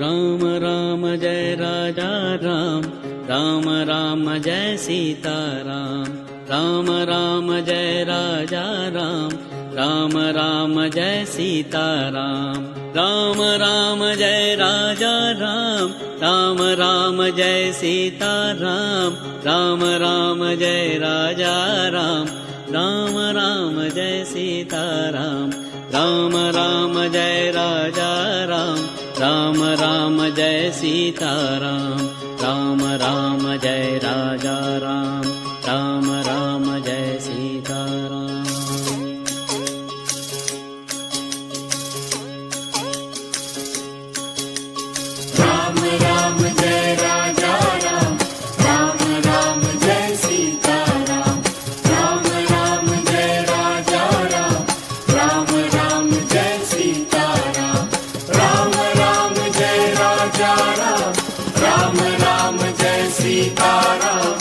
Ram Ram Jai Raja Ram, Ram Ram Jai Sita Ram. Ram Ram Jai Raja Ram, Ram Ram Jai Sita Ram. Ram Ram Jai Raja Ram, Ram Ram Jai Sita Ram. Ram Ram Jai Raja Ram, Ram Ram Jai Sita Ram. Ram Ram Jai Raja Ram, Ram Ram Jai Sita Ram. Ram Ram Jai Raja Ram, Ram Ram Jai Sita Ram. Ram Ram Jai Raja Ram, Ram Ram Jai Sita Ram. Ram Ram Jai Raja Ram, Ram Ram Jai Sita Ram. Ram Ram Jai Raja Ram, Ram Ram Jai Sita Ram.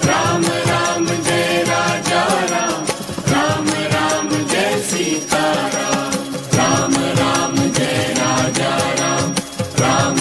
Ram Ram Jai Raja Ram, Ram Ram Jai Sita Ram. Ram Ram Jai Raja Ram, Ram